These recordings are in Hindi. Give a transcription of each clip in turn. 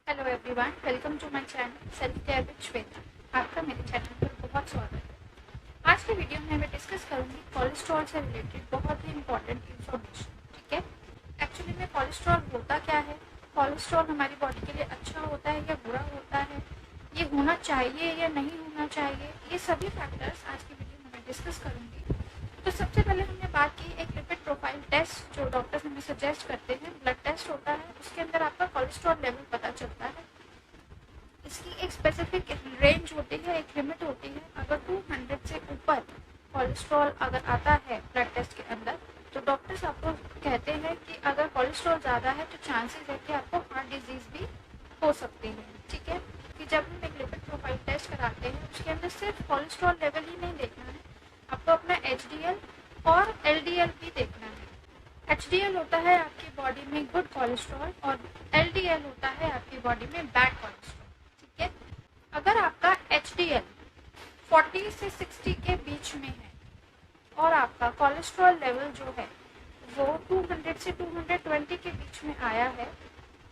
Hello everyone, welcome to my channel self care with Shweta. आपका मेरे चैनल पर बहुत स्वागत है। आज के वीडियो में मैं डिस्कस करूंगी कोलेस्ट्रॉल से रिलेटेड बहुत ही इंपॉर्टेंट इन्फॉर्मेशन। ठीक है, एक्चुअली में कोलेस्ट्रॉल होता क्या है, कोलेस्ट्रॉल हमारी बॉडी के लिए अच्छा होता है या बुरा होता है, ये होना चाहिए या नहीं होना चाहिए, ये सभी फैक्टर्स आज की वीडियो में मैं डिस्कस करूंगी। तो सबसे पहले हमने बात की एक लिपिड प्रोफाइल टेस्ट जो डॉक्टर्स हमें सजेस्ट करते हैं, ब्लड टेस्ट होता है, उसके अंदर आपका कोलेस्ट्रॉल लेवल पता चलता है। इसकी एक स्पेसिफिक रेंज होती है, एक लिमिट होती है। अगर 200 से ऊपर कोलेस्ट्रॉल अगर आता है ब्लड टेस्ट के अंदर, तो डॉक्टर्स आपको कहते हैं कि अगर कोलेस्ट्रॉल ज़्यादा है तो चांसेस है कि आपको हार्ट डिजीज भी हो सकती है। ठीक है, कि जब हम एक लिपिड प्रोफाइल टेस्ट कराते हैं उसके अंदर सिर्फ कोलेस्ट्रॉल लेवल ही नहीं देखना है, आपको अपना HDL और LDL भी देखना है। HDL होता है आपकी बॉडी में गुड कोलेस्ट्रॉल और LDL होता है आपकी बॉडी में बैड कोलेस्ट्रॉल। ठीक है, अगर आपका HDL 40 से 60 के बीच में है और आपका कोलेस्ट्रॉल लेवल जो है वो 200 से 220 के बीच में आया है,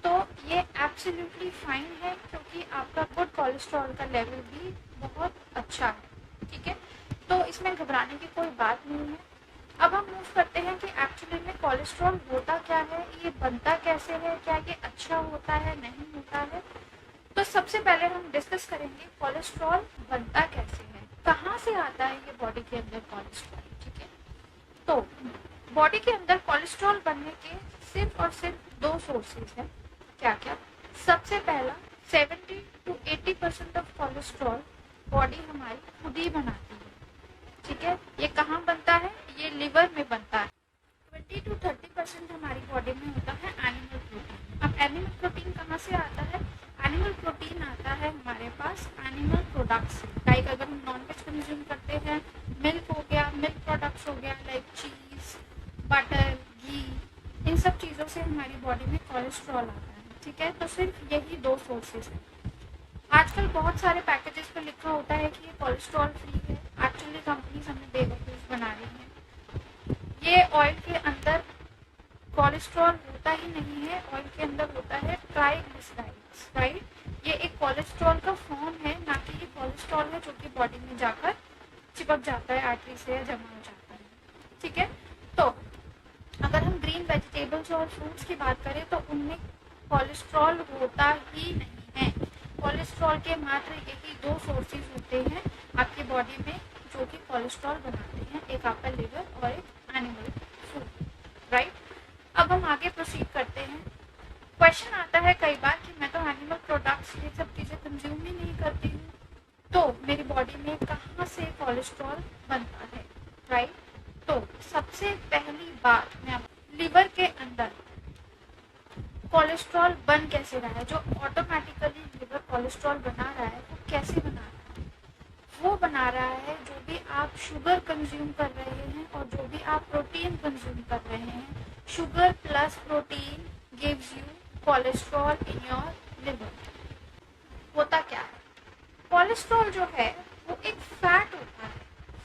तो ये एब्सोल्युटली फाइन है, क्योंकि आपका गुड कोलेस्ट्रॉल का लेवल भी बहुत अच्छा है। ठीक है, तो इसमें घबराने की कोई बात नहीं है। अब हम मूव करते हैं कि एक्चुअली में कोलेस्ट्रॉल होता क्या है, ये बनता कैसे है, क्या ये अच्छा होता है, नहीं होता है। तो सबसे पहले हम डिस्कस करेंगे कोलेस्ट्रॉल बनता कैसे है, कहाँ से आता है ये बॉडी के अंदर कोलेस्ट्रॉल। ठीक है, तो बॉडी के अंदर कोलेस्ट्रॉल बनने के सिर्फ और सिर्फ दो सोर्सेज हैं। क्या क्या? सबसे पहला, 70 to 80% ऑफ कोलेस्ट्रॉल बॉडी हमारी खुद ही बनाती है। ठीक है, ये कहाँ बनता है? ये लिवर में बनता है। 20 to 30% हमारी बॉडी में होता है एनिमल प्रोटीन। अब एनिमल प्रोटीन कहाँ से आता है? एनिमल प्रोटीन आता है हमारे पास एनिमल प्रोडक्ट्स। लाइक अगर हम नॉनवेज कंज्यूम करते हैं, मिल्क हो गया, मिल्क प्रोडक्ट्स हो गया, लाइक चीज, बटर, घी, इन सब चीज़ों से हमारी बॉडी में कोलेस्ट्रॉल आता है। ठीक है, तो सिर्फ यही दो सोर्सेज हैं। आजकल बहुत सारे पैकेजेस पर लिखा होता है कि ये कोलेस्ट्रॉल फ्री है। एक्चुअली कंपनीज हमें बेवकूफ़ बना रही हैं। ये ऑयल के अंदर कोलेस्ट्रॉल होता ही नहीं है, ऑयल के अंदर होता है ट्राइग्लिसराइड्स। राइट, ये एक कोलेस्ट्रॉल का फॉर्म है, ना कि ये कोलेस्ट्रॉल है जो कि बॉडी में जाकर चिपक जाता है आर्टरी से या जमा हो जाता है। ठीक है, तो अगर हम ग्रीन वेजिटेबल्स और फ्रूट्स की बात करें तो उनमें कोलेस्ट्रॉल होता ही नहीं है। कोलेस्ट्रॉल के मात्र यही दो सोर्सेज होते हैं आपकी बॉडी में जो कि कोलेस्ट्रॉल बनाते हैं, एक आपका लिवर और एक एनिमल फूड। राइट, अब हम आगे प्रोसीड करते हैं। क्वेश्चन आता है कई बार कि मैं तो एनिमल प्रोडक्ट्स ये सब चीज़ें कंज्यूम ही नहीं करती हूँ, तो मेरी बॉडी में कहाँ से कोलेस्ट्रॉल बनता है। राइट, तो सबसे पहली बात मैं लिवर के अंदर कोलेस्ट्रॉल बन कैसे रहा है, जो ऑटोमेटिकली लिवर कोलेस्ट्रॉल बना रहा है वो कैसे बना रहा है? वो बना रहा है जो भी आप शुगर कंज्यूम कर रहे हैं और जो भी आप प्रोटीन कंज्यूम कर रहे हैं। Sugar plus protein gives you cholesterol in your liver. होता क्या है? कोलेस्ट्रॉल जो है वो एक फैट होता है।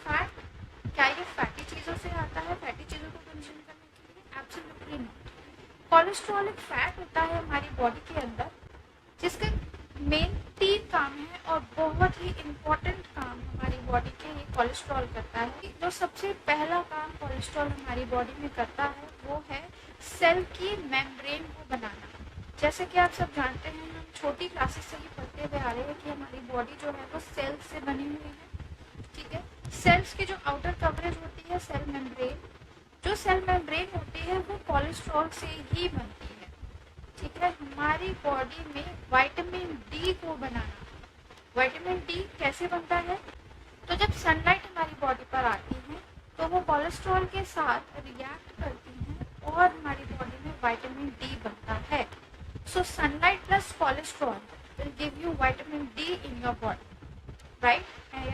फैट क्या ये फैटी चीज़ों से आता है, फैटी चीज़ों को कंज्यूम करने के लिए? एब्सोल्युटली नहीं। कोलेस्ट्रॉल एक फैट होता है हमारी बॉडी के अंदर जिसके मेन 3 काम है और बहुत ही इम्पोर्टेंट काम हमारी बॉडी के ये कोलेस्ट्रॉल करता है। जो सबसे पहला काम कोलेस्ट्रॉल हमारी बॉडी में करता है वो है सेल की मेम्ब्रेन को बनाना। जैसे कि आप सब जानते हैं, हम छोटी क्लासेस से ही पढ़ते हुए आ रहे हैं कि हमारी बॉडी जो है वो सेल से बनी हुई है। ठीक है, सेल्स की जो आउटर कवरेज होती है सेल मेम्ब्रेन, जो सेल मेम्ब्रेन होती है वो कोलेस्ट्रॉल से ही बनती है। ठीक है, हमारी बॉडी में विटामिन डी को बनाना। विटामिन डी कैसे बनता है? तो जब सनलाइट हमारी बॉडी पर आती है तो वो कोलेस्ट्रॉल के साथ रिएक्ट करती हैं और हमारी बॉडी में विटामिन डी बनता है। So sunlight plus cholesterol will give you vitamin D in your body. Right,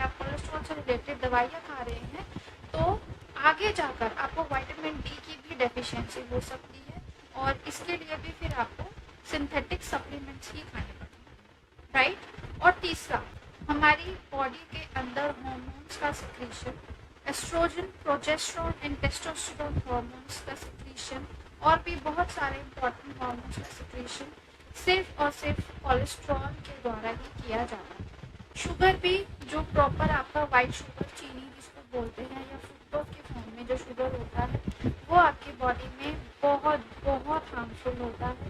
आप कोलेस्ट्रॉल से रिलेटेड दवाइयाँ खा रहे हैं तो आगे जाकर आपको विटामिन डी की भी डेफिशिएंसी हो सकती है और इसके लिए भी फिर आपको सिंथेटिक सप्लीमेंट्स ही खाने पड़ेंगे। राइट, और तीसरा, हमारी बॉडी के अंदर हार्मोन्स का secretion, estrogen, progesterone and testosterone hormones का सिक्रीशन और भी बहुत सारे इंपॉर्टेंट हार्मोन्स का सिक्रीशन सिर्फ और सिर्फ कोलेस्ट्रॉल के द्वारा ही किया जाता है। शुगर भी जो प्रॉपर आपका वाइट शुगर, चीनी जिसको बोलते हैं, या फ्रुक्टोज के फॉर्म में जो शुगर होता है, वो आपकी बॉडी में बहुत बहुत हार्मफुल होता है।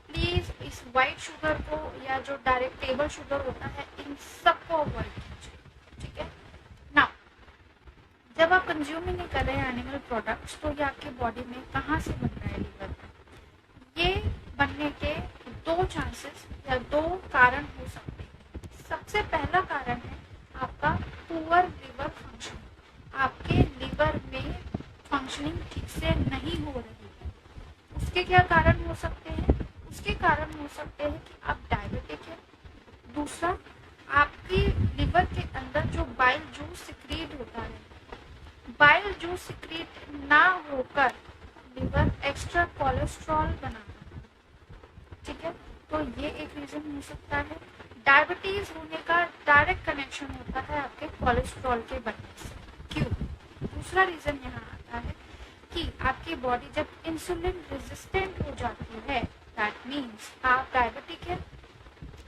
प्लीज़ इस वाइट शुगर को या जो डायरेक्ट टेबल शुगर होता है, इन सबको अवॉइड कीजिए, ठीक है ना। जब आप कंज्यूम ही नहीं कर रहे हैं एनिमल प्रोडक्ट्स, तो ये आपकी बॉडी में कहाँ से बन रहा है लीवर में? ये बनने के दो चांसेस या दो कारण हो सकते हैं। सबसे पहला कारण है आपका पुअर लिवर फंक्शन। आपके लिवर में फंक्शनिंग ठीक से नहीं हो रही है। उसके क्या कारण हो सकते हैं? उसके कारण हो सकते हैं कि आप डायबिटिक है। दूसरा, आपकी लिवर के अंदर जो बाइल जूस सिक्रीट होता है, बाइल जूस सिक्रीट ना होकर लिवर एक्स्ट्रा कोलेस्ट्रॉल बनाता है, ठीक है। तो ये एक रीज़न हो सकता है। डायबिटीज़ होने का डायरेक्ट कनेक्शन होता है आपके कोलेस्ट्रॉल के बनने से। क्यों? दूसरा रीज़न यहाँ आता है कि आपकी बॉडी जब इंसुलिन रेजिस्टेंट हो जाती है, दैट मीन्स आप डायबिटिक है,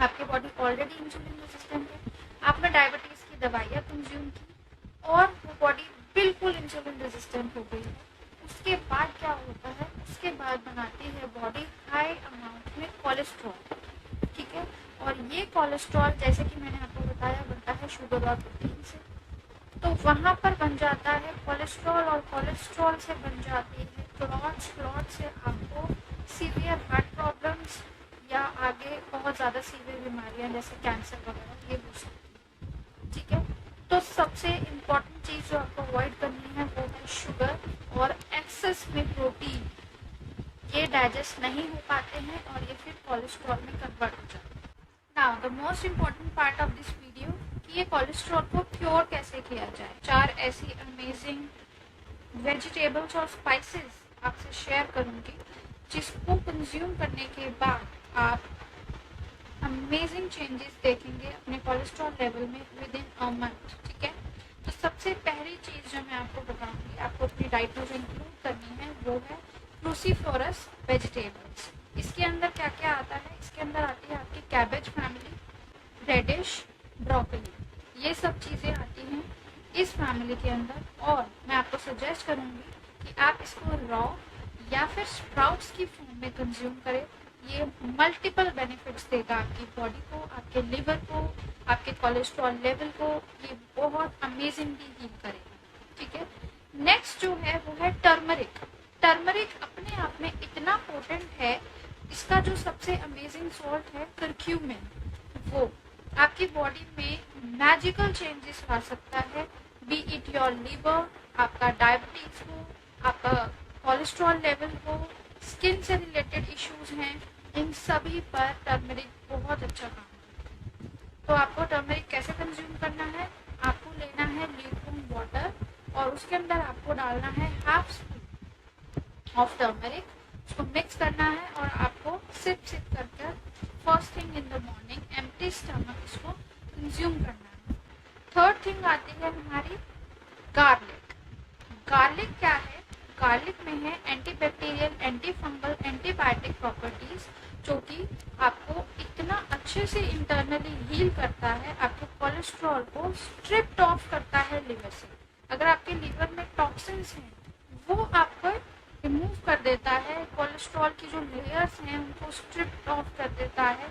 आपकी बॉडी ऑलरेडी इंसुलिन रेजिस्टेंट है, आपने डायबिटीज़ की दवाइयाँ कंज्यूम की और वो बॉडी बिल्कुल इंसुलिन रेजिस्टेंट हो गई है। उसके बाद क्या होता है? उसके बाद बनाती है बॉडी हाई अमाउंट में कोलेस्ट्रॉल, ठीक है। और ये कोलेस्ट्रॉल, जैसे कि मैंने आपको बताया, बनता है शुगर और प्रोटीन से। तो वहाँ पर बन जाता है कोलेस्ट्रॉल, और कोलेस्ट्रॉल से बन जाती है क्लॉट्स। क्लॉट से आपको सीवियर हार्ट प्रॉब्लम्स या आगे बहुत ज़्यादा सीवियर बीमारियाँ जैसे कैंसर वगैरह ये हो सकती है, ठीक है। तो सबसे इम्पॉर्टेंट चीज़ जो आपको अवॉइड करनी है वो है शुगर और एक्सेस में प्रोटीन। ये डाइजेस्ट नहीं हो पाते हैं और ये फिर कोलेस्ट्रॉल में कन्वर्ट हो जाते हैं। Now the most important part of this video कि ये कोलेस्ट्रॉल को क्योर कैसे किया जाए। 4 ऐसी अमेजिंग वेजिटेबल्स और स्पाइसेस आपसे शेयर करूंगी जिसको कंज्यूम करने के बाद आप अमेजिंग चेंजेस देखेंगे अपने कोलेस्ट्रॉल लेवल में विद इन अ मंथ, ठीक है। तो सबसे पहली चीज़ जो मैं आपको बताऊंगी, आपको अपनी डाइट में जो इंक्लूड करनी है वो है क्रूसीफोरस वेजिटेबल्स। इसके अंदर क्या क्या आता है? इसके अंदर आती है आपकी कैबेज फैमिली, रेडिश, ब्रोकली, ये सब चीज़ें आती हैं इस फैमिली के अंदर। और मैं आपको सजेस्ट करूँगी कि आप इसको रॉ या फिर स्प्राउट्स की फॉर्म में कंज्यूम करें। ये मल्टीपल बेनिफिट्स देगा आपकी बॉडी को, आपके लिवर को, आपके कोलेस्ट्रॉल लेवल को। ये बहुत अमेजिंगली हील करेगा, ठीक है। नेक्स्ट जो है वो है टर्मरिक। टर्मरिक अपने आप में इतना पोटेंट है, इसका जो सबसे अमेजिंग सॉल्ट है करक्यूमिन, वो आपकी बॉडी में मैजिकल चेंजेस ला सकता है। बी इट योर लिवर, आपका डायबिटीज हो, आपका कोलेस्ट्रॉल लेवल हो, स्किन से रिलेटेड इश्यूज हैं, इन सभी पर टर्मरिक बहुत अच्छा काम करता है। तो आपको टर्मरिक कैसे कंज्यूम करना है? आपको लेना है ल्यूकवार्म वाटर और उसके अंदर आपको डालना है हाफ स्पून ऑफ टर्मरिक। उसको मिक्स करना है और आपको सिप सिप करके first thing in the morning empty stomach इसको कंज्यूम करना है। थर्ड थिंग आती है हमारी गार्लिक। गार्लिक क्या है? गार्लिक में है antibacterial, anti fungal, antibiotic properties, जो कि आपको इतना अच्छे से इंटरनली हील करता है, आपके कोलेस्ट्रॉल को स्ट्रिप्ड ऑफ करता है लिवर से। अगर आपके लिवर में टॉक्सिन्स हैं वो आपको रिमूव कर देता है, कोलेस्ट्रॉल की जो लेयर्स हैं उनको स्ट्रिप्ड ऑफ कर देता है।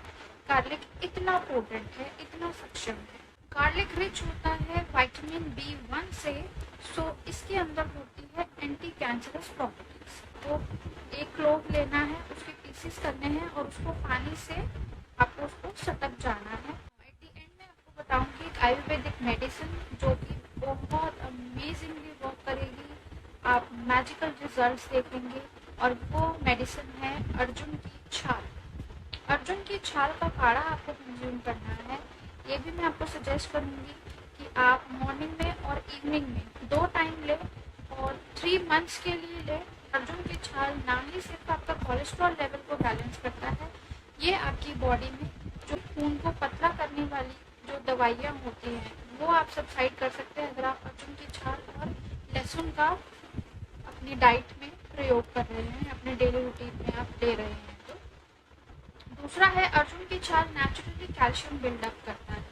गार्लिक इतना पोटेंट है, इतना सक्षम है। गार्लिक रिच होता है विटामिन B1 से, सो इसके अंदर होती है एंटी कैंसरस प्रॉपर्टीज। तो एक क्लोव लेना है, उसके पीसेस करने हैं और उसको पानी से आपको उसको सटक जाना है। एट द एंड में आपको बताऊंगी एक आयुर्वेदिक मेडिसिन जो कि बहुत अमेजिंगली वर्क करेगी, आप मैजिकल रिजल्ट्स देखेंगे। और वो मेडिसिन है अर्जुन की छाल। अर्जुन की छाल का काढ़ा आपको कंज्यूम करना है। ये भी मैं आपको सजेस्ट करूँगी कि आप मॉर्निंग में और इवनिंग में 2 टाइम लें और 3 मंथ्स के लिए लें। अर्जुन की छाल ना ही सिर्फ आपका कोलेस्ट्रॉल लेवल को बैलेंस करता है, ये आपकी बॉडी में जो खून को पतला करने वाली जो दवाइयाँ होती हैं वो आप सबसाइड कर सकते हैं अगर आप अर्जुन की छाल और लहसुन का अपनी डाइट में प्रयोग कर रहे हैं, अपने डेली रूटीन में आप ले रहे हैं। तो दूसरा है अर्जुन की छाल नेचुरली कैल्शियम बिल्डअप करता है।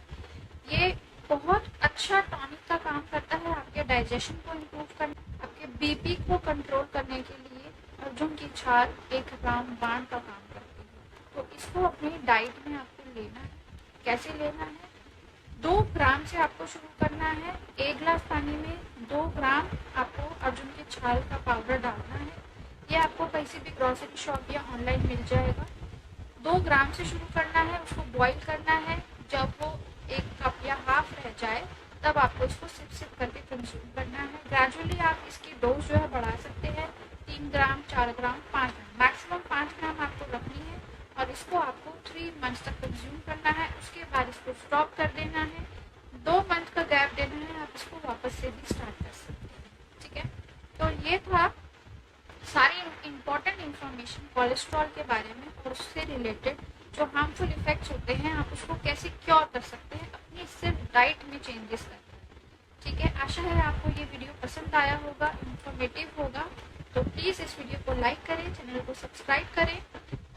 ये बहुत अच्छा टॉनिक का काम करता है आपके डाइजेशन को इम्प्रूव करने, आपके बीपी को कंट्रोल करने के लिए अर्जुन की छाल एक रामबाण का काम करती है। तो इसको अपनी डाइट में आपको लेना है। कैसे लेना है? 2 ग्राम से आपको शुरू करना है। 1 गिलास पानी में 2 ग्राम आपको अर्जुन की छाल का पाउडर डालना है। ये आपको किसी भी ग्रोसरी शॉप या ऑनलाइन मिल जाएगा। 2 ग्राम से शुरू करना है, उसको बॉईल करना है। जब वो 1 कप या हाफ रह जाए तब आपको इसको सिप सिप करके कंज्यूम करना है। ग्रेजुअली आप इसकी डोज जो है बढ़ा सकते हैं। 3 ग्राम, 4 ग्राम, 5 ग्राम, मैक्सिमम 5 ग्राम आपको रखनी है और इसको आपको 3 मंथ्स तक कंज्यूम करना है। उसके बाद इसको स्टॉप कर देना है। 2 मंथ का गैप देना है, आप इसको वापस से भी स्टार्ट कर सकते हैं। ठीक है, तो ये था सारी इम्पोर्टेंट इंफॉर्मेशन कोलेस्ट्रॉल के बारे में और उससे रिलेटेड जो हार्मफुल इफेक्ट्स होते हैं आप उसको कैसे क्योर कर सकते हैं अपनी सिर्फ डाइट में चेंजेस करके। ठीक है, आशा है आपको ये वीडियो पसंद आया होगा, इंफॉर्मेटिव होगा। तो प्लीज़ इस वीडियो को लाइक करें, चैनल को सब्सक्राइब करें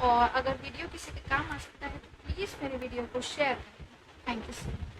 और अगर वीडियो किसी के काम आ सकता है तो प्लीज़ मेरे वीडियो को शेयर करें। Thank you so much.